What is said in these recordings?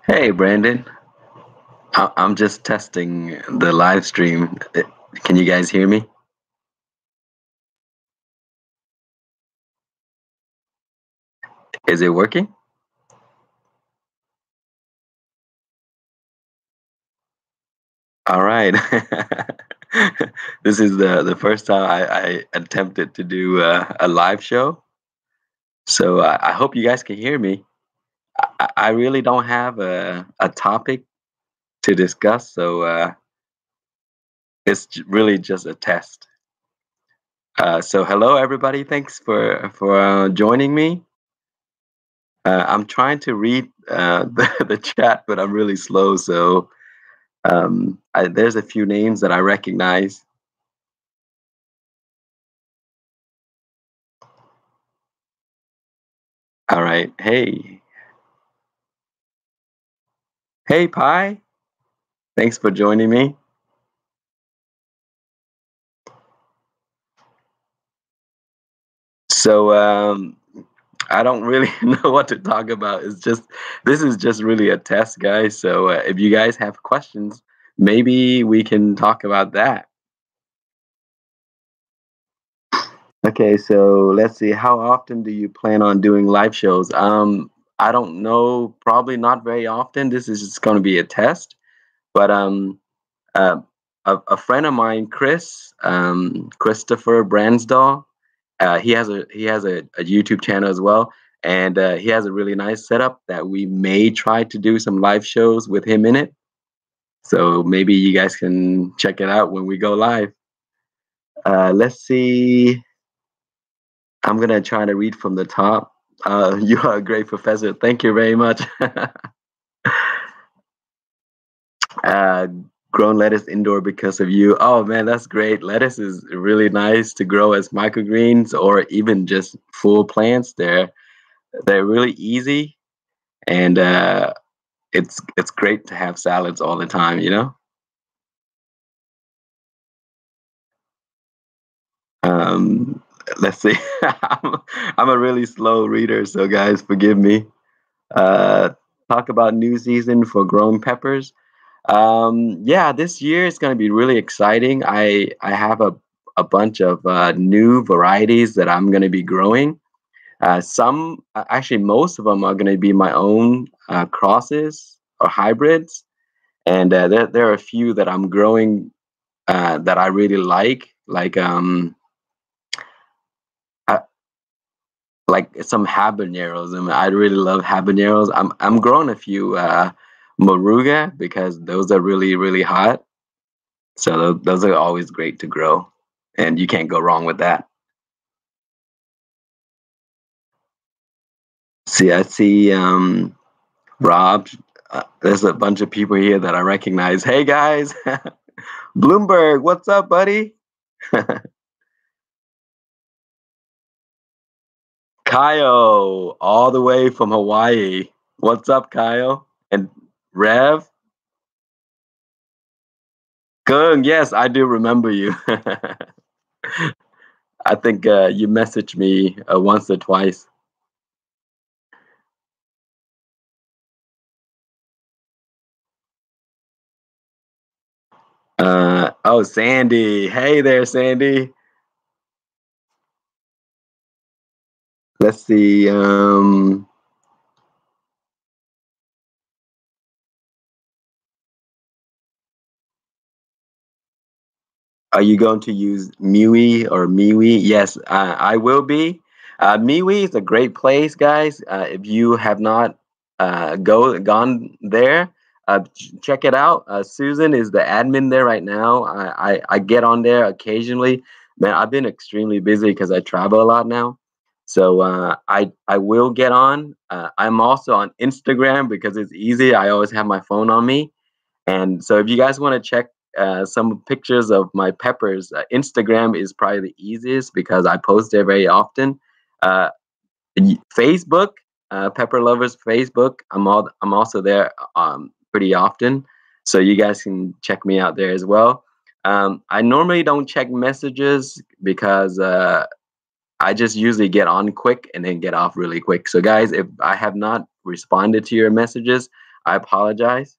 Hey, Brandon. I'm just testing the live stream. Can you guys hear me? Is it working? All right. This is the first time I attempted to do a live show. So I hope you guys can hear me. I really don't have a topic to discuss, so it's really just a test. So hello, everybody. Thanks for joining me. I'm trying to read the chat, but I'm really slow. So there's a few names that I recognize. All right. Hey, Pi. Thanks for joining me. So I don't really know what to talk about. This is just really a test, guys. So if you guys have questions, maybe we can talk about that. Okay, so let's see. How often do you plan on doing live shows? I don't know. Probably not very often. This is just going to be a test. But uh, a friend of mine, Christopher Bransdaw, he has a YouTube channel as well, and he has a really nice setup that we may try to do some live shows with him in it. So maybe you guys can check it out when we go live. Let's see. I'm gonna try to read from the top. You are a great professor. Thank you very much. uh, Grown lettuce indoor because of you. Oh man, that's great. Lettuce is really nice to grow as microgreens or even just full plants. They're really easy, and it's great to have salads all the time. Um, let's see. I'm a really slow reader, so guys, forgive me. Uh, Talk about new season for growing peppers. Yeah, this year is going to be really exciting. I have a bunch of new varieties that I'm going to be growing. Actually, most of them are going to be my own crosses or hybrids, and there are a few that I'm growing that I really uh, like some habaneros. I mean, I really love habaneros. I'm growing a few moruga because those are really hot. So those are always great to grow, and you can't go wrong with that. See, I see Rob. There's a bunch of people here that I recognize. Hey guys, Bloomberg, what's up, buddy? Kyle, all the way from Hawaii. What's up, Kyle? And Rev, Kung, yes, I do remember you. I think you messaged me once or twice. Oh, Sandy. Hey there, Sandy. Let's see. Are you going to use Miwi or Miwi? Yes, I will be. Miwi is a great place, guys. If you have not gone there, check it out. Susan is the admin there right now. I get on there occasionally. Man, I've been extremely busy because I travel a lot now. So I will get on. I'm also on Instagram because it's easy. I always have my phone on me. And so if you guys want to check some pictures of my peppers, Instagram is probably the easiest because I post there very often. Uh, Facebook, Pepper Lovers Facebook, I'm also there pretty often. So you guys can check me out there as well. I normally don't check messages because I just usually get on quick and then get off really quick. So guys, if I have not responded to your messages, I apologize.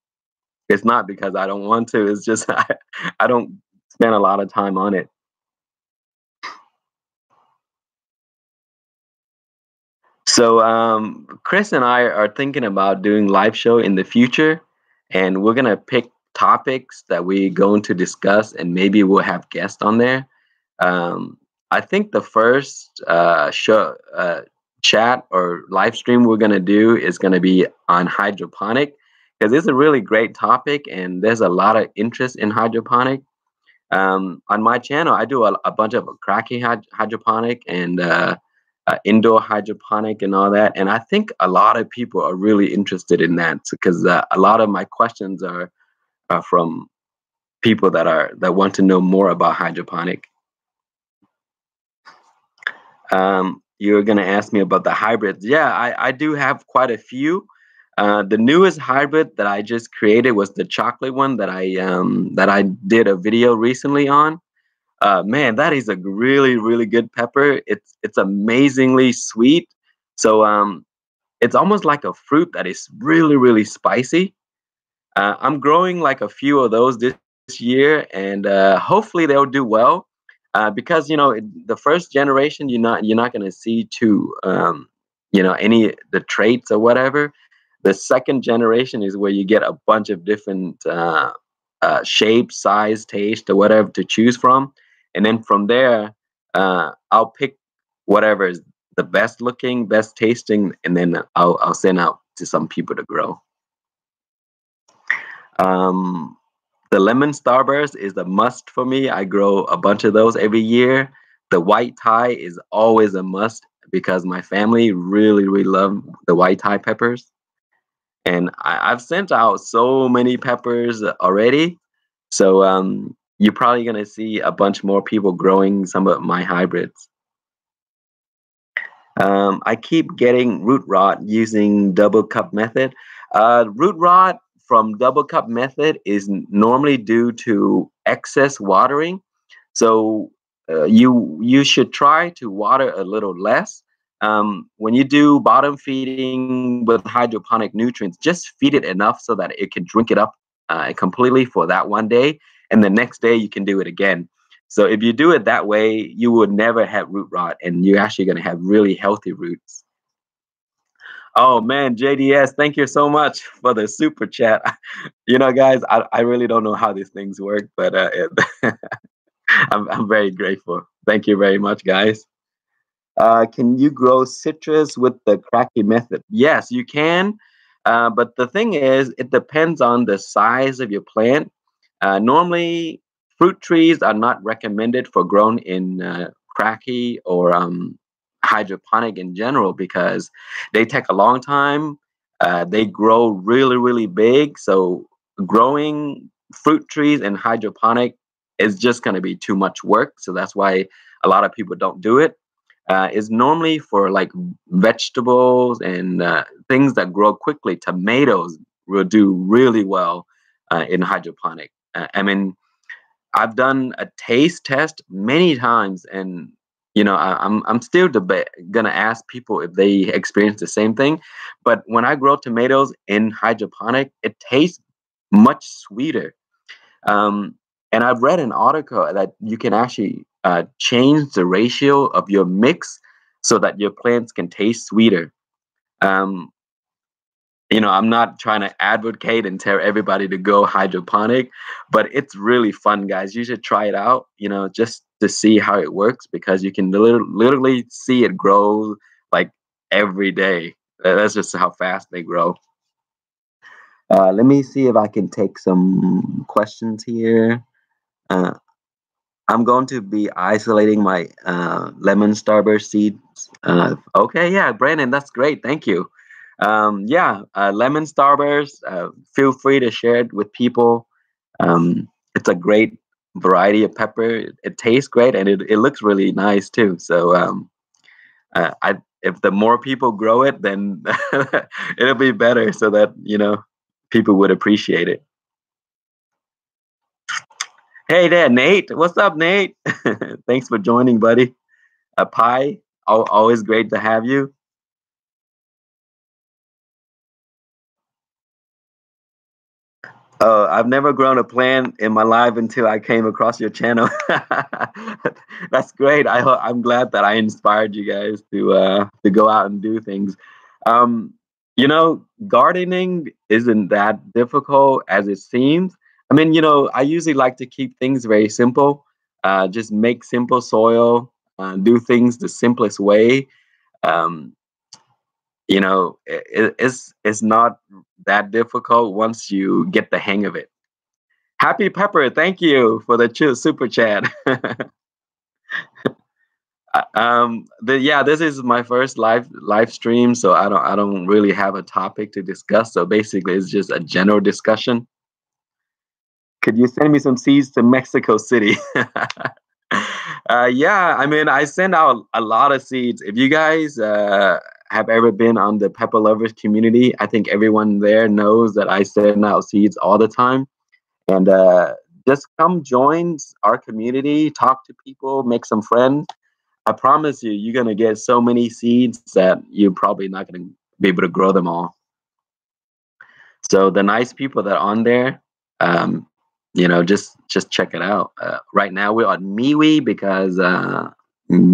It's not because I don't want to. It's just I don't spend a lot of time on it. So Chris and I are thinking about doing live show in the future, and we're gonna pick topics that we going to discuss, and maybe we'll have guests on there. Um, I think the first show chat or live stream we're gonna do is gonna be on hydroponic because it's a really great topic, and there's a lot of interest in hydroponic. On my channel, I do a bunch of Cracky hydroponic and indoor hydroponic and all that. And I think a lot of people are really interested in that because a lot of my questions are from people that want to know more about hydroponic. You're gonna ask me about the hybrids. Yeah, I do have quite a few. The newest hybrid that I just created was the chocolate one that I did a video recently on. Man, that is a really, really good pepper. It's amazingly sweet. So it's almost like a fruit that is really, really spicy. I'm growing like a few of those this year, and hopefully they'll do well. Because the first generation you're not going to see too any the traits or whatever. The second generation is where you get a bunch of different shape, size, taste, or whatever to choose from, and then from there, I'll pick whatever is the best looking, best tasting, and then I'll send out to some people to grow. Um, the lemon starburst is a must for me. I grow a bunch of those every year. The white Thai is always a must because my family really, really love the white Thai peppers. And I've sent out so many peppers already. So you're probably gonna see a bunch more people growing some of my hybrids. I keep getting root rot using double cup method. Root rot from double cup method is normally due to excess watering. So you should try to water a little less. When you do bottom feeding with hydroponic nutrients, just feed it enough so that it can drink it up completely for that one day, and the next day you can do it again. So if you do it that way, you would never have root rot, and you're actually going to have really healthy roots. Oh man, JDS, thank you so much for the super chat. Guys, I really don't know how these things work, but I'm very grateful. Thank you very much, guys. Can you grow citrus with the Cracky method? Yes, you can. But the thing is, it depends on the size of your plant. Normally, fruit trees are not recommended for grown in Cracky or hydroponic in general because they take a long time. They grow really, really big. So growing fruit trees in hydroponic is just going to be too much work. So that's why a lot of people don't do it. Is normally for like vegetables and things that grow quickly. Tomatoes will do really well in hydroponic. I mean, I've done a taste test many times, and I'm still gonna ask people if they experience the same thing. But when I grow tomatoes in hydroponic, it tastes much sweeter. Um, and I've read an article that you can actually change the ratio of your mix so that your plants can taste sweeter. Um, I'm not trying to advocate and tell everybody to go hydroponic, but it's really fun, guys. You should try it out, just to see how it works because you can literally see it grow like every day. That's just how fast they grow. Let me see if I can take some questions here. Uh, I'm going to be isolating my lemon starburst seeds. Okay, yeah, Brandon, that's great. Thank you. Yeah, lemon starburst. Feel free to share it with people. It's a great variety of pepper. It tastes great and it looks really nice too. So if the more people grow it, then it'll be better so that people would appreciate it. Hey there, Nate. What's up, Nate? Thanks for joining, buddy. A pie. Always great to have you. I've never grown a plant in my life until I came across your channel. That's great. I'm glad that I inspired you guys to go out and do things. Um, gardening isn't that difficult as it seems. I mean, I usually like to keep things very simple. Just make simple soil, do things the simplest way. Um, it's not that difficult once you get the hang of it. Happy Pepper, thank you for the super chat. This is my first live stream, so I don't really have a topic to discuss. So basically, it's just a general discussion. Could you send me some seeds to Mexico City? Yeah, I mean, I send out a lot of seeds. If you guys have ever been on the pepper lovers community, I think everyone there knows that I send out seeds all the time. And just come join our community, talk to people, make some friends. I promise you, you're gonna get so many seeds that you're probably not gonna be able to grow them all. So the nice people that are on there, um, just check it out. Right now we're on MeWe because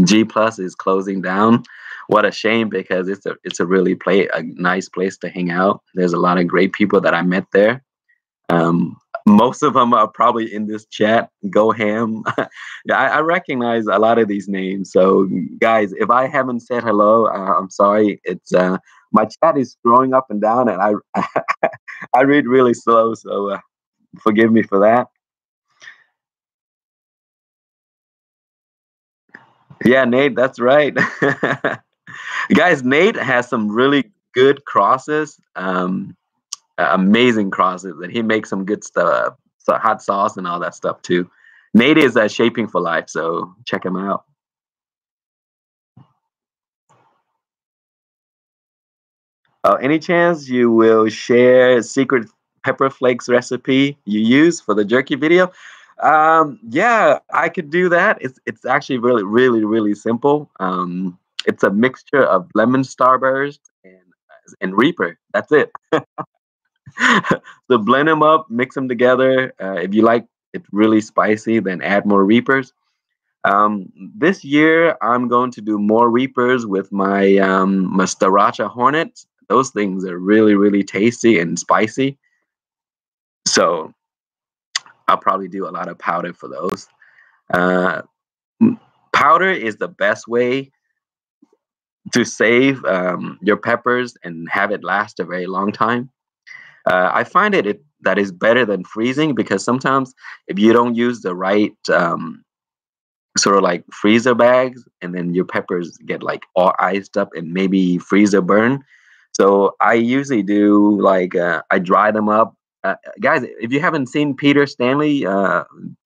G Plus is closing down. What a shame, because it's a really a nice place to hang out. There's a lot of great people that I met there. Most of them are probably in this chat. Go ham. Yeah, I recognize a lot of these names. So, guys, if I haven't said hello, I'm sorry. It's my chat is scrolling up and down, and I I read really slow, so forgive me for that. Yeah, Nate, that's right. Guys, Nate has some really good crosses. Amazing crosses, and he makes some good stuff, so hot sauce and all that stuff too. Nate is shaping for life, so check him out. Any chance you will share secret pepper flakes recipe you use for the jerky video? Yeah, I could do that. It's actually really simple. It's a mixture of lemon starburst and Reaper. That's it. So blend them up, mix them together. If you like it really spicy, then add more Reapers. This year, I'm going to do more Reapers with my Sriracha Hornets. Those things are really tasty and spicy. So I'll probably do a lot of powder for those. Uh, Powder is the best way to save your peppers and have it last a very long time. I find that is better than freezing, because sometimes if you don't use the right sort of like freezer bags, and then your peppers get like all iced up and maybe freezer burn. So I usually do like I dry them up. Guys, if you haven't seen Peter Stanley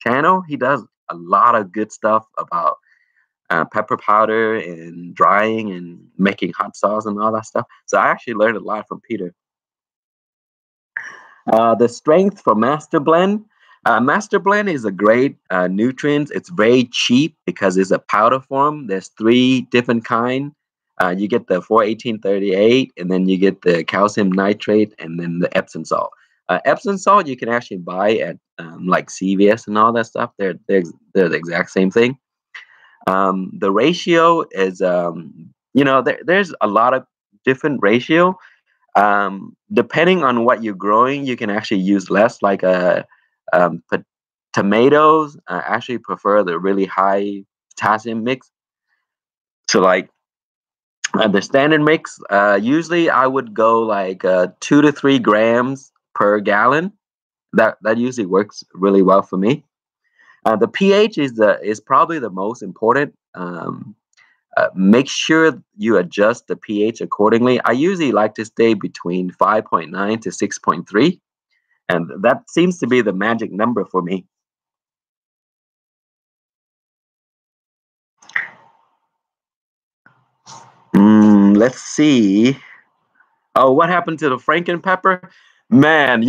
channel, he does a lot of good stuff about pepper powder and drying and making hot sauce and all that stuff. So I actually learned a lot from Peter. The strength for Master Blend. Master Blend is a great nutrient. It's very cheap because it's a powder form. There's three different kind. You get the 4-18-38, and then you get the calcium nitrate, and then the Epsom salt. Epsom salt you can actually buy at like CVS and all that stuff. They're the exact same thing. The ratio is there's a lot of different ratio. Depending on what you're growing, you can actually use less. Like um, p- tomatoes actually prefer the really high potassium mix. So like the standard mix, usually I would go like 2 to 3 grams per gallon. That usually works really well for me. The pH is probably the most important. Make sure you adjust the pH accordingly. I usually like to stay between 5.9 to 6.3, and that seems to be the magic number for me. Let's see. Oh, what happened to the Franken pepper? Man,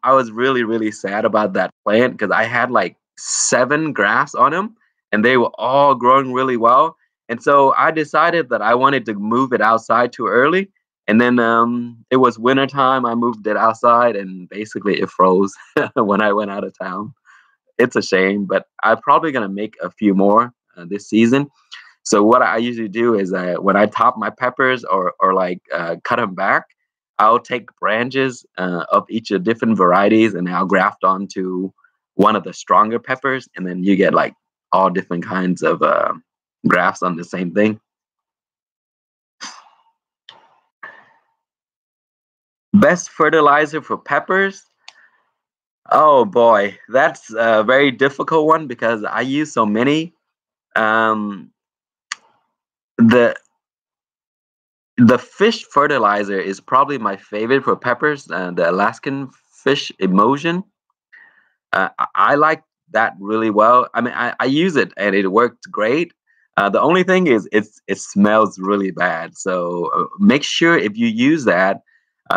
I was really sad about that plant because I had like 7 grafts on them, and they were all growing really well. And so I decided that I wanted to move it outside too early, And then it was wintertime. I moved it outside, and basically it froze when I went out of town. It's a shame, but I'm probably gonna make a few more this season. So what I usually do is when I top my peppers or like cut them back, I'll take branches of each of different varieties and I'll graft onto one of the stronger peppers, and then you get like all different kinds of grafts on the same thing. Best fertilizer for peppers? Oh boy, that's a very difficult one because I use so many. Um, the the fish fertilizer is probably my favorite for peppers. The Alaskan fish emulsion. I like that really well. I mean, I use it and it worked great. The only thing is it smells really bad. So make sure if you use that,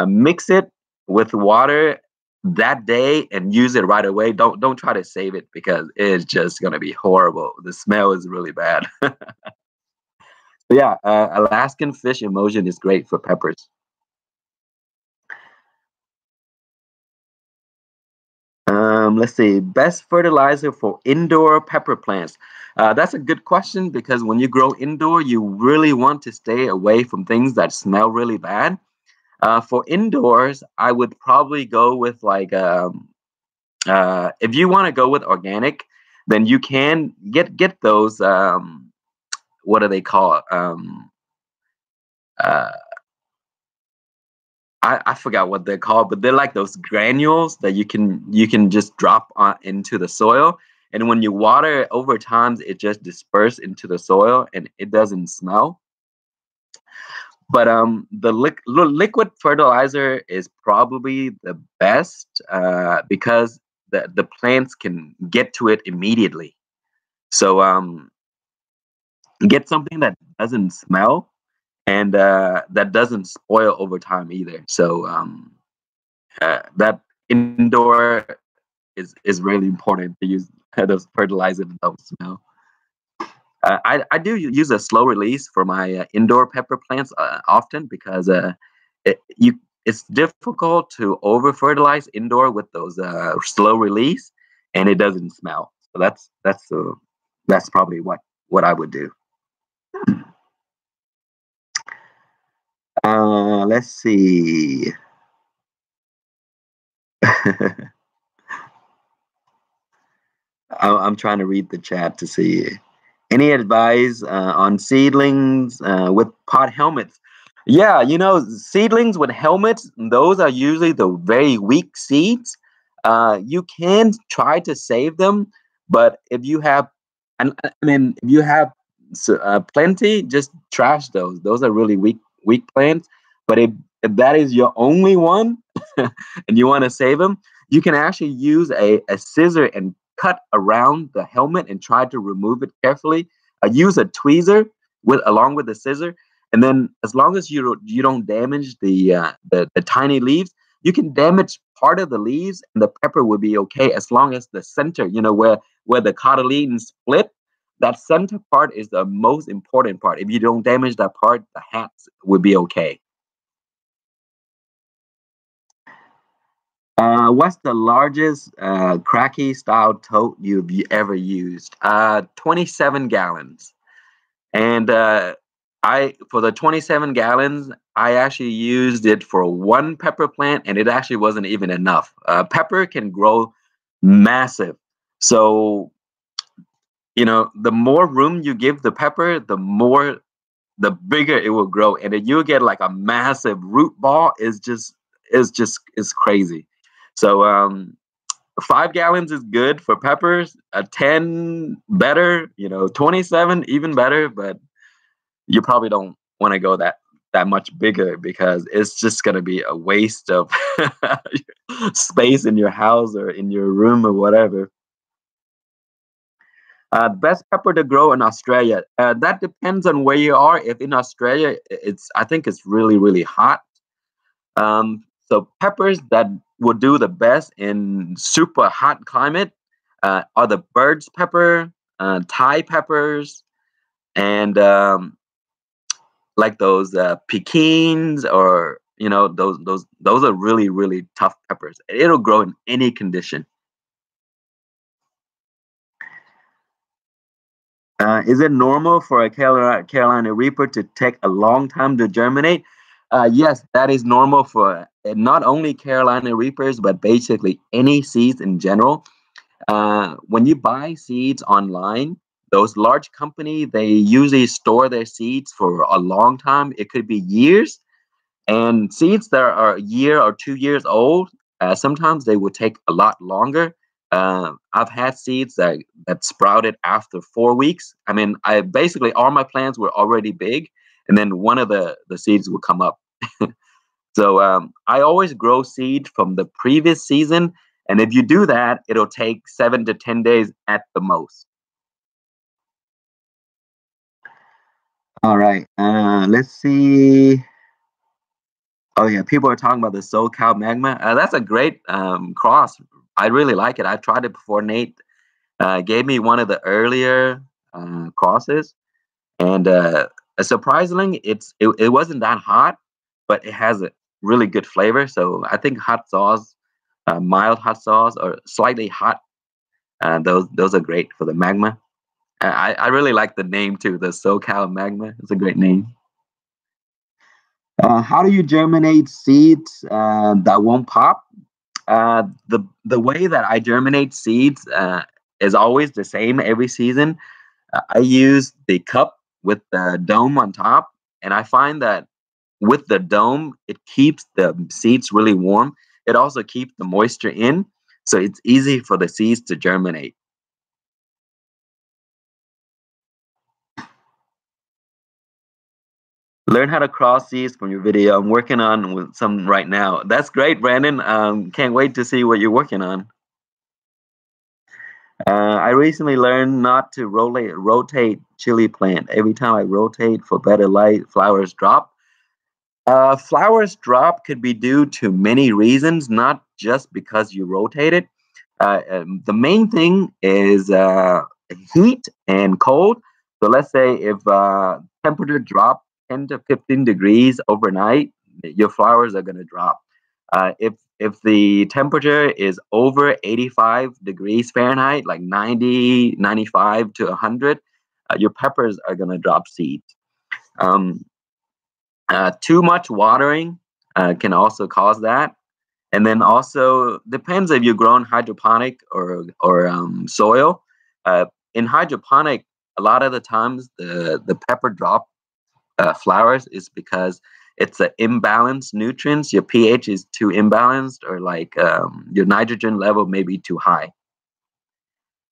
mix it with water that day and use it right away. Don't try to save it because it's just gonna be horrible. The smell is really bad. Yeah, Alaskan fish emulsion is great for peppers. Let's see, best fertilizer for indoor pepper plants. That's a good question because when you grow indoor, you really want to stay away from things that smell really bad. For indoors, I would probably go with like if you want to go with organic, then you can get those. What do they call? Uh, I forgot what they're called, but they're like those granules that you can just drop on into the soil, and when you water it over time, it just disperses into the soil and it doesn't smell. But the liquid fertilizer is probably the best because the plants can get to it immediately. So get something that doesn't smell and that doesn't spoil over time either. So that indoor is really important to use those fertilizer that don't smell. I do use a slow release for my indoor pepper plants often because it's difficult to over fertilize indoor with those slow release, and it doesn't smell. So that's probably what I would do. Let's see. I'm trying to read the chat to see any advice on seedlings with pot helmets. Yeah, seedlings with helmets, those are usually the very weak seeds. You can try to save them, but if you have, and I mean, if you have plenty, just trash those. Those are really weak plants. But if that is your only one, and you want to save them, you can actually use a scissor and cut around the helmet and try to remove it carefully. Use a tweezer along with the scissor, and then as long as you don't damage the tiny leaves, you can damage part of the leaves, and the pepper will be okay as long as the center, where the cotyledons split. That center part is the most important part. If you don't damage that part, the hats will be okay. What's the largest Cracky style tote you've ever used? 27 gallons. And I for the 27 gallons, I actually used it for one pepper plant, and it actually wasn't even enough. Pepper can grow massive. So, the more room you give the pepper, the bigger it will grow. And then you'll get like a massive root ball is crazy. So 5 gallons is good for peppers. A 10 better. 27 even better. But you probably don't want to go that much bigger because it's just gonna be a waste of space in your house or in your room or whatever. Best pepper to grow in Australia. That depends on where you are. If in Australia, I think it's really really hot. So peppers that will do the best in super hot climate are the bird's pepper, Thai peppers, and like those pekins, or those are really really tough peppers. It'll grow in any condition. Is it normal for a Carolina Reaper to take a long time to germinate? Yes, that is normal for not only Carolina Reapers, but basically any seeds in general. When you buy seeds online, those large company, they usually store their seeds for a long time. It could be years. And seeds that are a year or 2 years old, sometimes they will take a lot longer. I've had seeds that sprouted after 4 weeks. I mean, I basically all my plants were already big, and then one of the seeds will come up. So I always grow seed from the previous season, and if you do that, it'll take 7 to 10 days at the most. All right, let's see. Oh yeah, people are talking about the SoCal magma. That's a great cross. I really like it. I tried it before. Nate gave me one of the earlier crosses, and surprisingly, it wasn't that hot, but it has a really good flavor. So I think hot sauce, mild hot sauce, or slightly hot, those are great for the magma. I really like the name too, the SoCal magma. It's a great name. How do you germinate seeds that won't pop? The way that I germinate seeds is always the same every season. I use the cup with the dome on top, and I find that with the dome, it keeps the seeds really warm. It also keeps the moisture in, so it's easy for the seeds to germinate. Learn how to cross seeds from your video. I'm working on with some right now. That's great, Brandon. Can't wait to see what you're working on. I recently learned not to rotate chili plant. Every time I rotate for better light, flowers drop. Flowers drop could be due to many reasons, not just because you rotate it. The main thing is heat and cold. So let's say if temperature drop 10 to 15 degrees overnight, your flowers are going to drop. If the temperature is over 85 degrees Fahrenheit, like 90, 95 to 100, your peppers are going to drop seeds. Um, Too much watering can also cause that. And then also depends if you're growing hydroponic or soil. In hydroponic, a lot of the times the pepper drop flowers is because it's an imbalanced nutrients. Your pH is too imbalanced, or like your nitrogen level may be too high.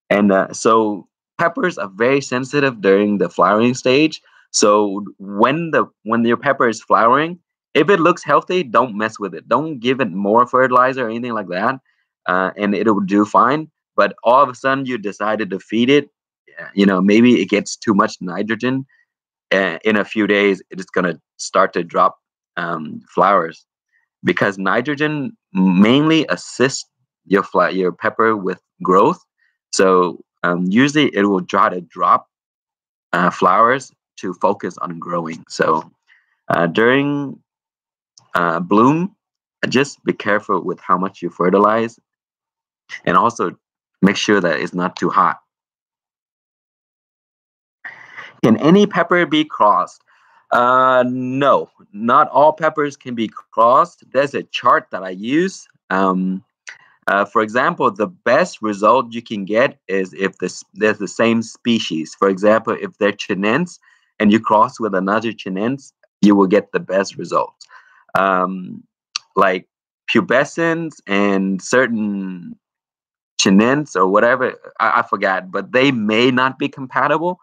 And so peppers are very sensitive during the flowering stage. So when your pepper is flowering, if it looks healthy, don't mess with it. Don't give it more fertilizer or anything like that, and it will do fine. But all of a sudden, you decided to feed it. Maybe it gets too much nitrogen. In a few days, it is gonna start to drop flowers, because nitrogen mainly assists your pepper with growth. So usually it will try to drop flowers to focus on growing. So during bloom, just be careful with how much you fertilize, and also make sure that it's not too hot. Can any pepper be crossed? No, not all peppers can be crossed. There's a chart that I use. For example, the best result you can get is if there's the same species. For example, if they're chinense and you cross with another chinense, you will get the best results. Like pubescens and certain chinense or whatever, I forgot, but they may not be compatible.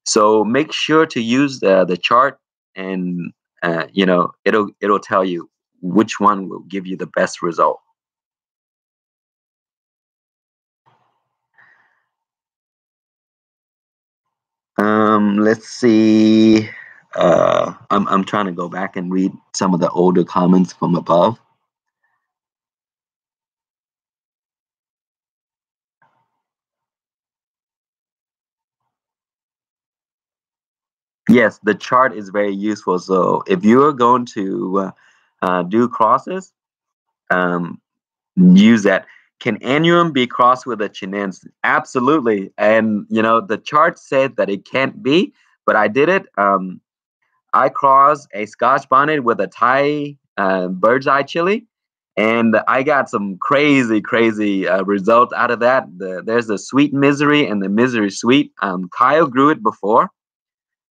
So make sure to use the chart, and it'll tell you which one will give you the best result. Let's see. I'm trying to go back and read some of the older comments from above. Yes, the chart is very useful. So if you are going to do crosses, um, use that. Can annuum be crossed with a chinense? Absolutely. And the chart said that it can't be, but I did it. I crossed a Scotch bonnet with a Thai bird's eye chili, and I got some crazy, crazy results out of that. There's the sweet misery and the misery sweet. Kyle grew it before,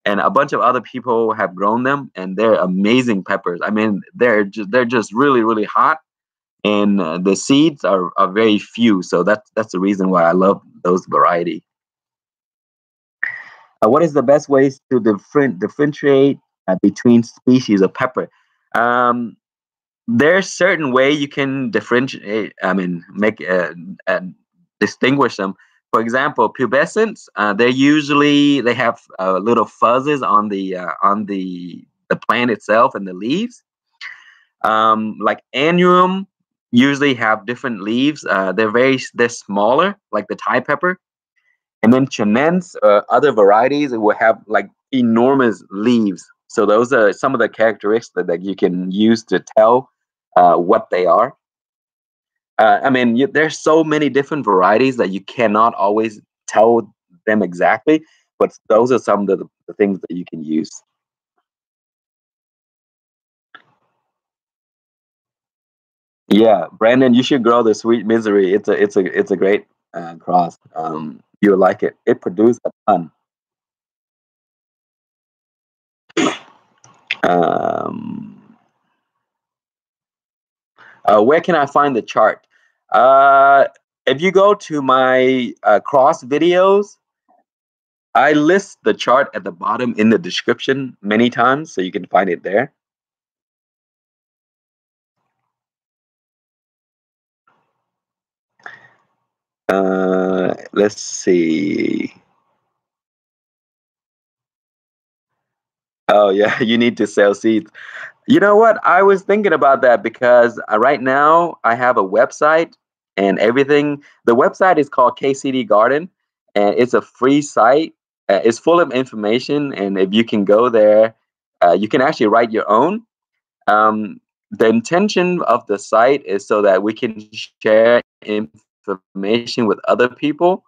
and a bunch of other people have grown them, and they're amazing peppers. I mean, they're just really, really hot, and the seeds are very few. So that's the reason why I love those variety. What is the best ways to differentiate between species of pepper? Um, there's certain way you can differentiate. I mean, make distinguish them. For example, pubescents. They have little fuzzes on the plant itself and the leaves. Like annuum usually have different leaves. They're smaller, like the Thai pepper. And then chinense, other varieties, it will have like enormous leaves. So those are some of the characteristics that you can use to tell what they are. I mean, there's so many different varieties that you cannot always tell them exactly, but those are some of the things that you can use. Yeah, Brandon, you should grow the sweet misery. It's a great cross. You'll like it. It produced a ton. Um, where can I find the chart? Uh, if you go to my cross videos, I list the chart at the bottom in the description many times, so you can find it there. Let's see. Oh yeah, you need to sell seeds. You know what? I was thinking about that because right now I have a website and everything. The website is called KCD Garden, and it's a free site. It's full of information, and if you can go there, you can actually write your own. The intention of the site is so that we can share information with other people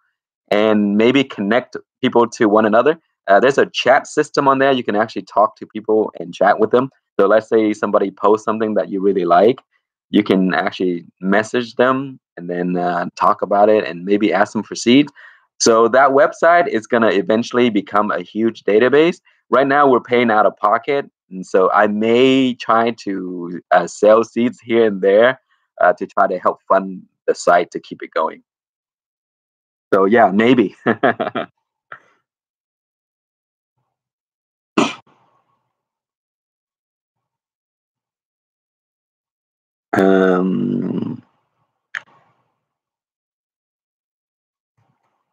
and maybe connect people to one another. There's a chat system on there. You can actually talk to people and chat with them. So let's say somebody posts something that you really like, you can actually message them and then talk about it and maybe ask them for seeds. So that website is going to eventually become a huge database. Right now, we're paying out of pocket, and so I may try to sell seeds here and there to try to help fund the site to keep it going. So yeah, maybe. um,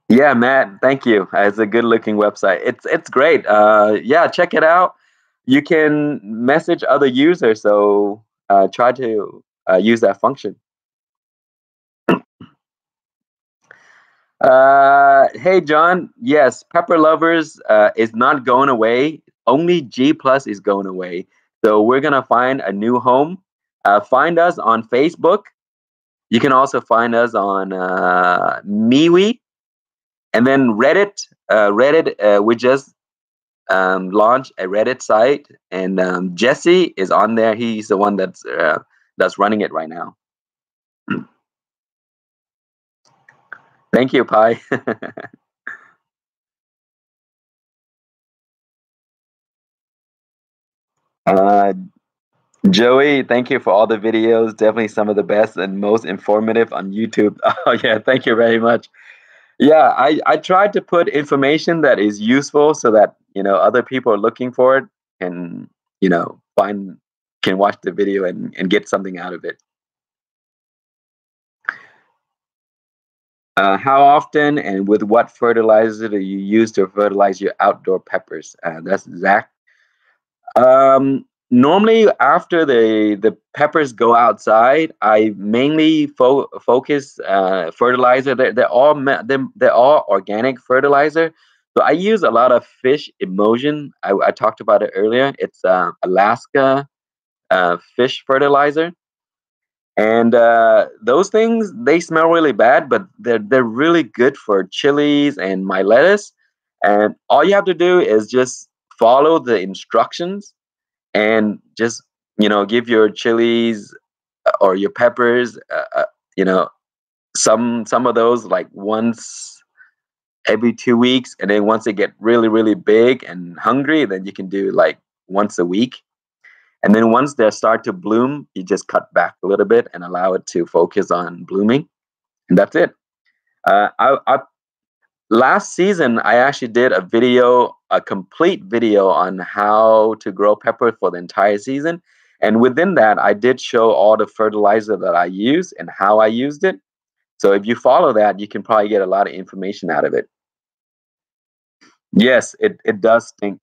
yeah, Matt, thank you. It's a good looking website. It's great. Yeah, check it out. You can message other users, so try to use that function. Hey John, yes, Pepper Lovers is not going away. Only G Plus is going away. So we're gonna find a new home. Find us on Facebook. You can also find us on MeWe, and then Reddit. We just launched a Reddit site, and Jesse is on there. He's the one that's running it right now. Thank you, Pi. uh, Joey, thank you for all the videos. Definitely some of the best and most informative on YouTube. Oh yeah, thank you very much. Yeah, I tried to put information that is useful so that other people are looking for it and find can watch the video and get something out of it. How often and with what fertilizer do you use to fertilize your outdoor peppers? That's Zach. Normally, after the peppers go outside, I mainly focus fertilizer. They're all organic fertilizer, So I use a lot of fish emulsion. I talked about it earlier. It's Alaska fish fertilizer, and those things they smell really bad, but they're really good for chilies and my lettuce. And all you have to do is just follow the instructions and just give your chilies or your peppers you know some of those like once every 2 weeks, and then once they get really really big and hungry, then you can do like once a week. And then once they start to bloom, you just cut back a little bit and allow it to focus on blooming, and that's it. I last season I actually did a complete video on how to grow pepper for the entire season, and within that I did show all the fertilizer that I use and how I used it. So if you follow that, you can probably get a lot of information out of it. Yes, it does stink.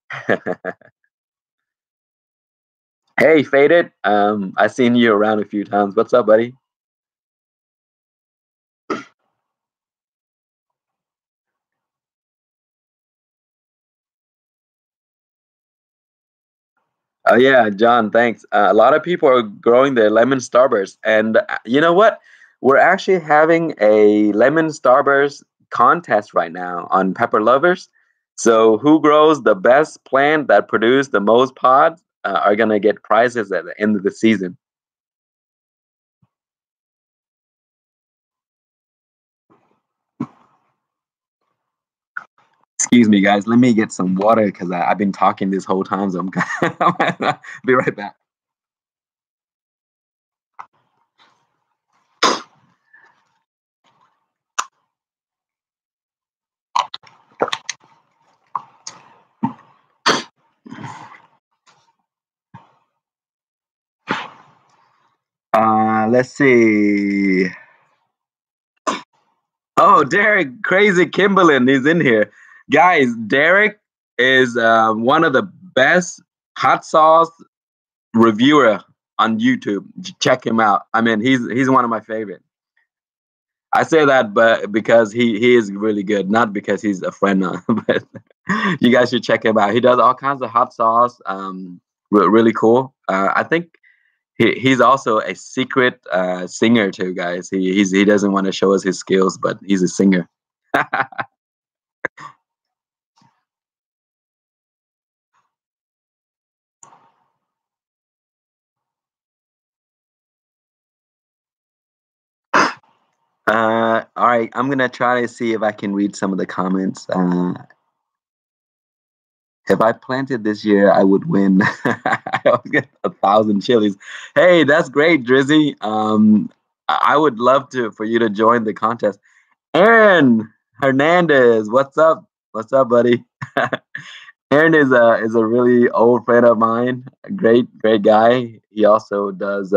Hey, Faded. I've seen you around a few times. What's up, buddy? Oh yeah, John. Thanks. A lot of people are growing their lemon starburst, and you know what? We're actually having a lemon starburst contest right now on Pepper Lovers. So who grows the best plant that produce the most pods are gonna get prizes at the end of the season. Excuse me, guys. Let me get some water because I've been talking this whole time. So I'm be right back. Let's see. Oh, Derek, crazy Kimberlin is in here. Guys, Derek is one of the best hot sauce reviewer on YouTube. Check him out. I mean, he's one of my favorite. I say that, but because he is really good, not because he's a friend. But you guys should check him out. He does all kinds of hot sauce. Really cool. I think he's also a secret singer too, guys. He doesn't want to show us his skills, but he's a singer. All right, I'm gonna try to see if I can read some of the comments. If I planted this year, I would win. I always get 1,000 chilies. Hey, that's great, Drizzy. I would love to for you to join the contest. Aaron Hernandez, what's up? What's up, buddy? Aaron is a really old friend of mine. A great guy. He also does.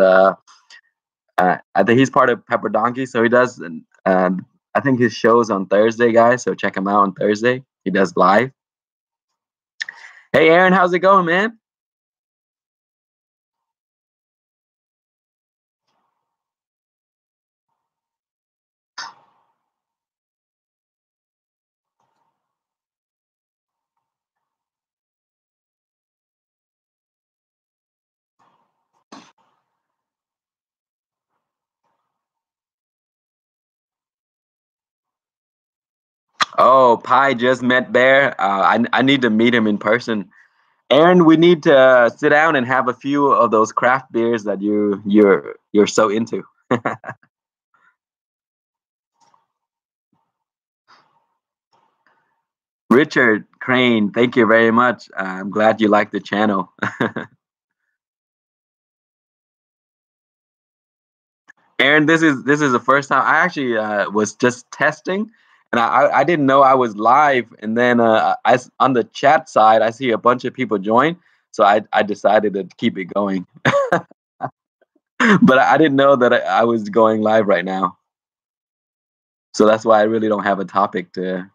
I think he's part of Pepper Donkey, so he does. I think his show's on Thursday, guys. So check him out on Thursday. He does live. Hey, Aaron, how's it going, man? Oh, Pi just met Bear. I need to meet him in person. Aaron, we need to sit down and have a few of those craft beers that you're so into. Richard Crane, thank you very much. I'm glad you like the channel. Aaron, this is the first time I actually was just testing, and I didn't know I was live. And then on the chat side, I see a bunch of people join, so I decided to keep it going. But I didn't know that I was going live right now, so that's why I really don't have a topic to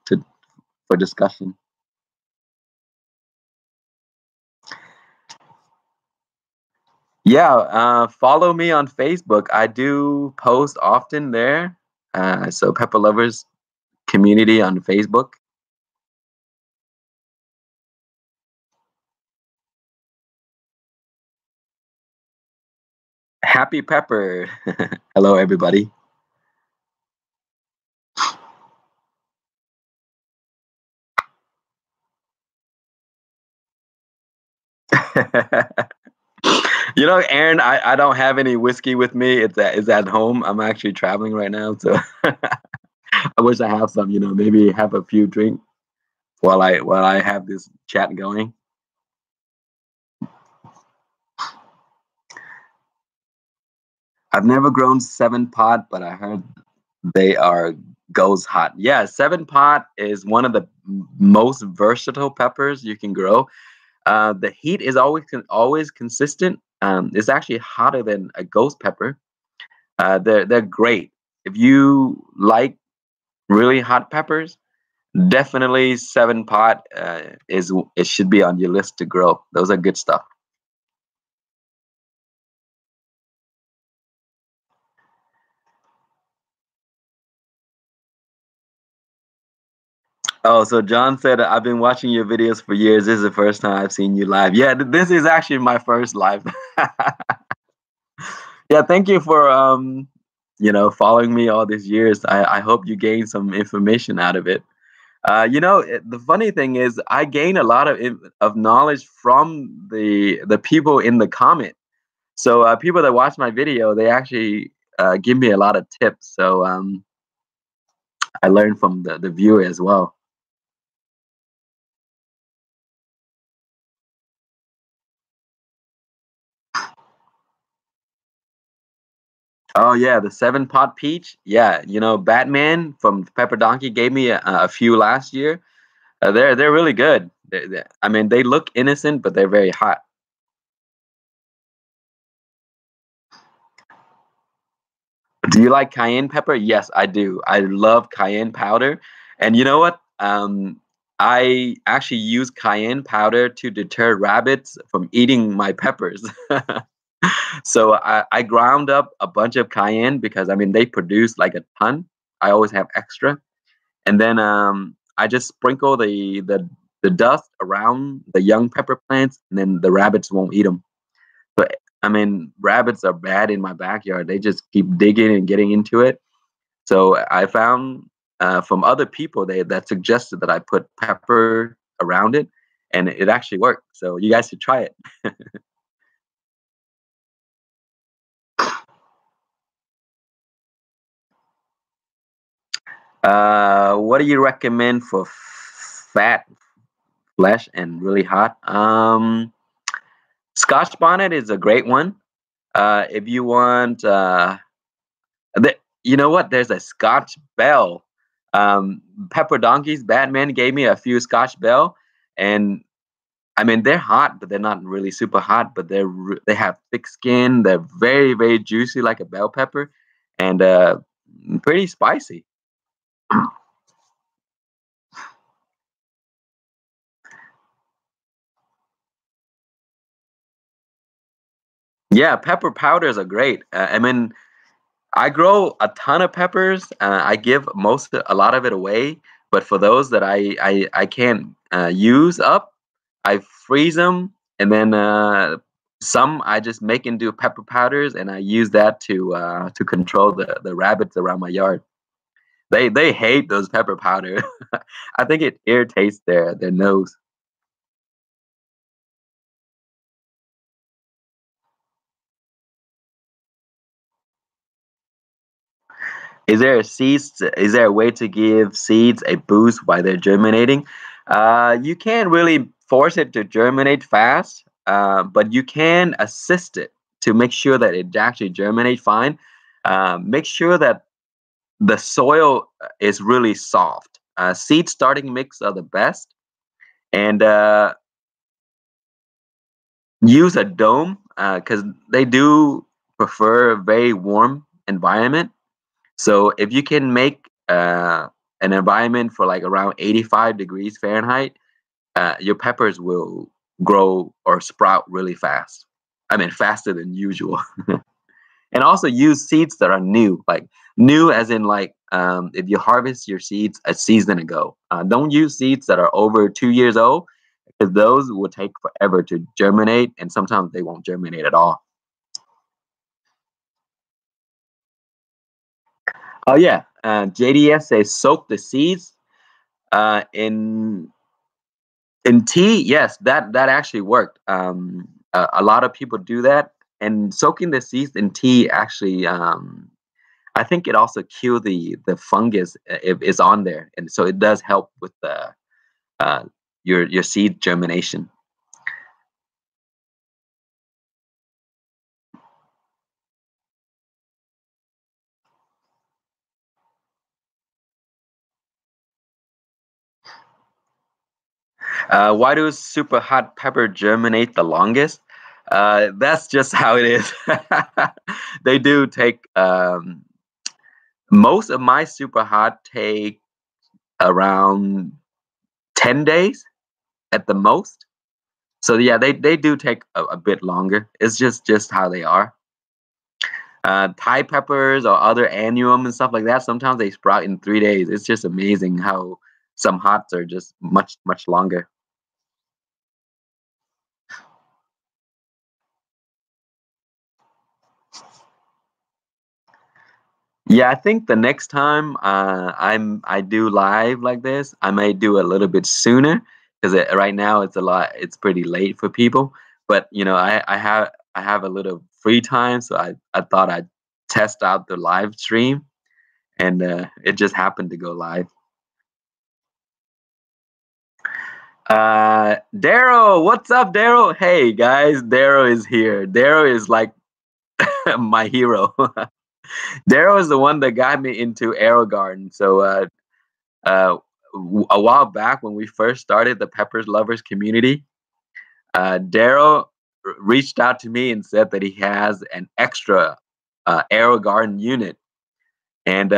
for discussion. Yeah, follow me on Facebook. I do post often there. So Pepper Lovers Community on Facebook. Happy Pepper. Hello, everybody. Aaron, I don't have any whiskey with me. It's at home. I'm actually traveling right now, so I wish I have some. Maybe have a few drink while I have this chat going. I've never grown seven pot, but I heard they are goes hot. Yeah, seven pot is one of the most versatile peppers you can grow. The heat is always consistent. It's actually hotter than a ghost pepper. They're great. If you like really hot peppers, definitely seven pot is it should be on your list to grow. Those are good stuff. Oh, so John said I've been watching your videos for years. This is the first time I've seen you live. Yeah, this is actually my first live. Yeah, thank you for following me all these years. I hope you gained some information out of it. The funny thing is, I gain a lot of knowledge from the people in the comment. So people that watch my video, they actually give me a lot of tips. So I learn from the viewer as well. Oh yeah, the seven pot peach. Yeah, Batman from Pepper Donkey gave me a few last year. They're really good. I mean, they look innocent, but they're very hot. Do you like cayenne pepper? Yes, I do. I love cayenne powder. And you know what? I actually use cayenne powder to deter rabbits from eating my peppers. So I ground up a bunch of cayenne because I mean they produce like a ton. I always have extra, and then I just sprinkle the dust around the young pepper plants, and then the rabbits won't eat them. But I mean, rabbits are bad in my backyard. They just keep digging and getting into it. So I found from other people that suggested that I put pepper around it, and it actually worked. So you guys should try it. What do you recommend for fat flesh and really hot? Scotch bonnet is a great one. If you want, you know what? There's a Scotch bell. Pepper donkeys. Batman gave me a few Scotch bell, and I mean they're hot, but they're not really super hot. But they have thick skin. They're very very juicy, like a bell pepper, and pretty spicy. Yeah, pepper powders are great. I mean, I grow a ton of peppers. I give a lot of it away, but for those that I can't use up, I freeze them, and then some I just make into pepper powders, and I use that to control the rabbits around my yard. They hate those pepper powder. I think it irritates their nose. Is there a way to give seeds a boost while they're germinating? You can't really force it to germinate fast, but you can assist it to make sure that it actually germinate fine. Make sure that the soil is really soft. Seed starting mix are the best, and use a dome because they do prefer a very warm environment. So if you can make an environment for like around 85 degrees Fahrenheit, your peppers will grow or sprout really fast. I mean, faster than usual. And also use seeds that are new, like new as in like if you harvest your seeds a season ago. Don't use seeds that are over 2 years old because those will take forever to germinate, and sometimes they won't germinate at all. Oh yeah, JDS says soak the seeds in tea. Yes, that actually worked. A lot of people do that, and soaking the seeds in tea actually. I think it also kills the fungus if it's on there, and so it does help with the uh, your seed germination. Why do super hot pepper germinate the longest? That's just how it is. They do take most of my super hot take around 10 days at the most. So yeah, they do take a bit longer. It's just how they are. Thai peppers or other annuum and stuff like that. Sometimes they sprout in 3 days. It's just amazing how some hots are just much longer. Yeah, I think the next time I do live like this, I may do a little bit sooner because right now it's pretty late for people. But I have a little free time, so I thought I'd test out the live stream, and it just happened to go live. Daryl, what's up, Daryl? Hey guys, Daryl is here. Daryl is like my hero. Daryl is the one that got me into Arrow Garden. So uh, a while back when we first started the Peppers Lovers community, Daryl reached out to me and said that he has an extra Arrow Garden unit, and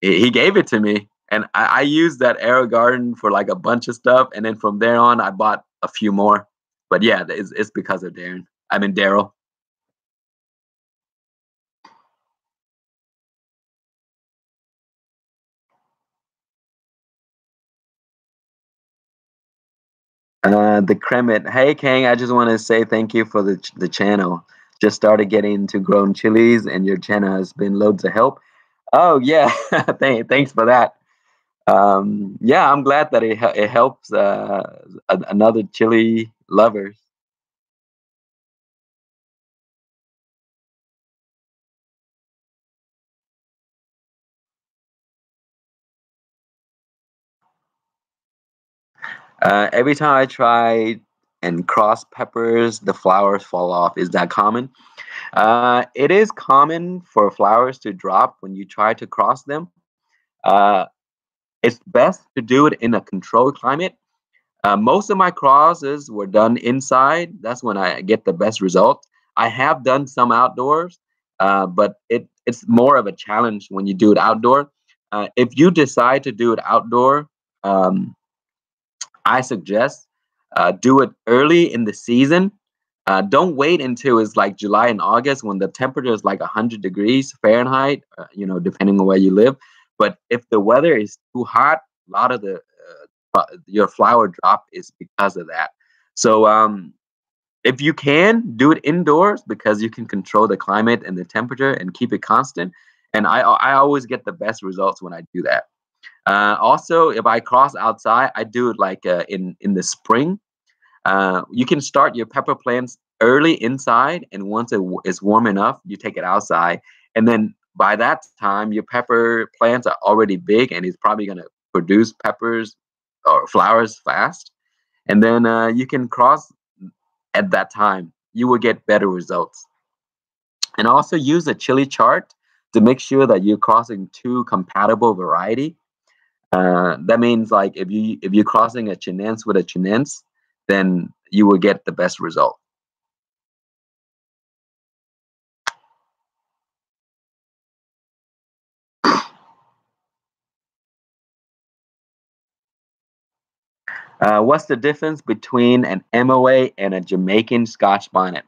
he gave it to me. And I used that Arrow Garden for like a bunch of stuff, and then from there on, I bought a few more. But yeah, it's because of Darren. I mean Daryl. The Kremit. Hey, Kang, I just want to say thank you for the channel. Just started getting into growing chilies, and your channel has been loads of help. Oh yeah, thanks for that. Yeah, I'm glad that it helps another chili lovers. Every time I try and cross peppers, the flowers fall off. Is that common? It is common for flowers to drop when you try to cross them. Uh, it's best to do it in a controlled climate. Most of my crosses were done inside. That's when I get the best results. I have done some outdoors, but it's more of a challenge when you do it outdoor. If you decide to do it outdoor, um, I suggest do it early in the season. Don't wait until it's like July and August when the temperature is like 100 degrees Fahrenheit, depending on where you live. But if the weather is too hot, a lot of the your flower drop is because of that. So if you can do it indoors because you can control the climate and the temperature and keep it constant. And I always get the best results when I do that. Also, if I cross outside, I do it like in the spring. You can start your pepper plants early inside, and once it's warm enough, you take it outside, and then by that time, your pepper plants are already big, and it's probably going to produce peppers or flowers fast. And then you can cross at that time. You will get better results. And also use a chili chart to make sure that you're crossing two compatible variety. That means like if you're crossing a chinense with a chinense, then you will get the best result. What's the difference between an MOA and a Jamaican Scotch bonnet?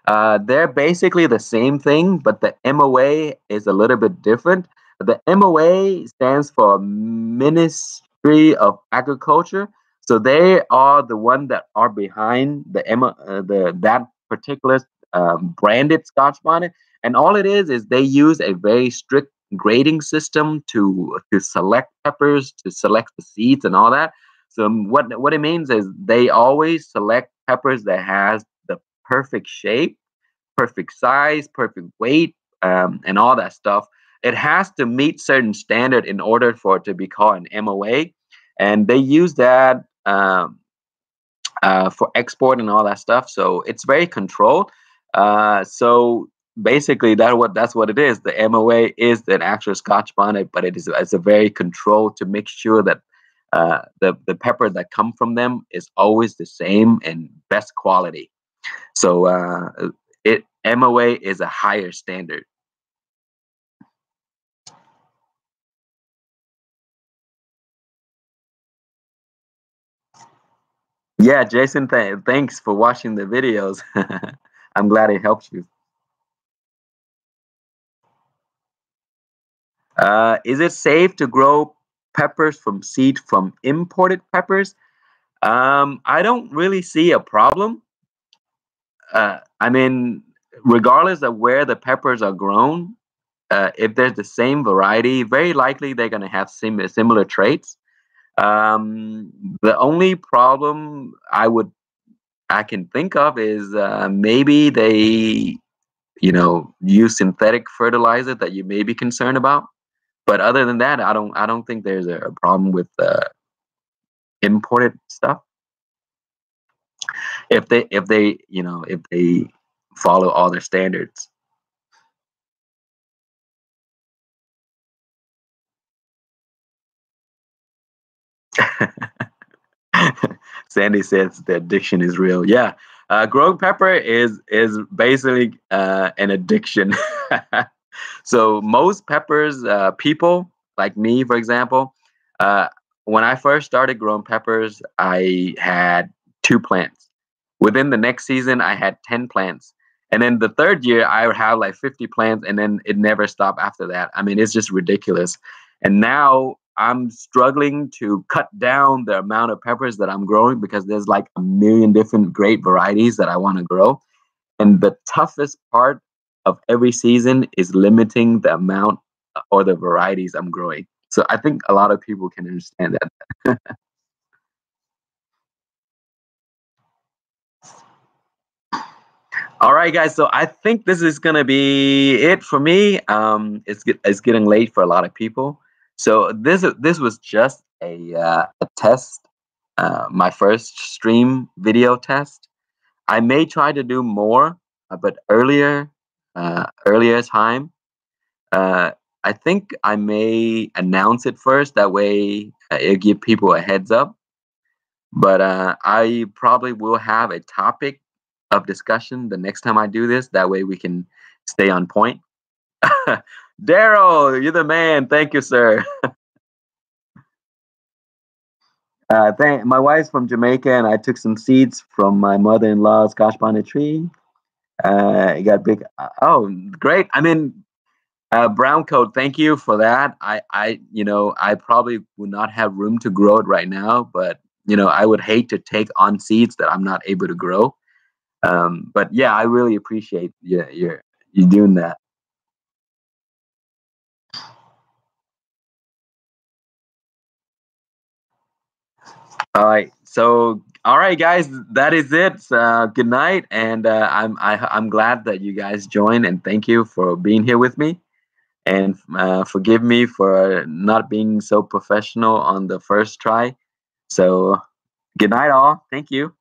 They're basically the same thing, but the MOA is a little bit different. The MOA stands for Ministry of Agriculture, so they are the one that are behind the that particular branded Scotch bonnet. And all it is they use a very strict grading system to select peppers, to select the seeds and all that. So what it means is they always select peppers that has the perfect shape, perfect size, perfect weight, and all that stuff. It has to meet certain standard in order for it to be called an MOA, and they use that for export and all that stuff. So it's very controlled. So basically, that's what it is. The MOA is an actual Scotch bonnet, but it's a very controlled to make sure that the pepper that come from them is always the same and best quality. So it MOA is a higher standard. Yeah, Jason, thanks for watching the videos. I'm glad it helps you. Is it safe to grow peppers from seed from imported peppers? I don't really see a problem. I mean, regardless of where the peppers are grown, if there's the same variety, very likely they're going to have similar traits. The only problem I can think of is maybe they, use synthetic fertilizer that you may be concerned about. But other than that, I don't think there's a problem with imported stuff if they follow all their standards. Sandy says the addiction is real. Yeah, growing pepper is basically an addiction. So most peppers, people like me, for example, uh, when I first started growing peppers, I had 2 plants. Within the next season, I had 10 plants, and then the third year, I would have like 50 plants, and then it never stopped after that. I mean, it's just ridiculous. And now I'm struggling to cut down the amount of peppers that I'm growing because there's like a million different great varieties that I want to grow. And the toughest part of every season is limiting the amount or the varieties I'm growing. So I think a lot of people can understand that. All right, guys. So I think this is gonna be it for me. It's getting late for a lot of people. So this was just a test, my first stream video test. I may try to do more, but earlier time. Uh, I think I may announce it first. That way, it'll give people a heads up. But I probably will have a topic of discussion the next time I do this. That way, we can stay on point. Daryl, you're the man. Thank you, sir. Thank my wife's from Jamaica, and I took some seeds from my mother-in-law's Scotch bonnet tree. It got big. Oh, great! I mean, brown coat, thank you for that. I probably would not have room to grow it right now, but I would hate to take on seeds that I'm not able to grow. But yeah, I really appreciate you doing that. All right, so all right, guys, that is it. Good night, and I'm glad that you guys joined, and thank you for being here with me. And forgive me for not being so professional on the first try. So good night, all. Thank you.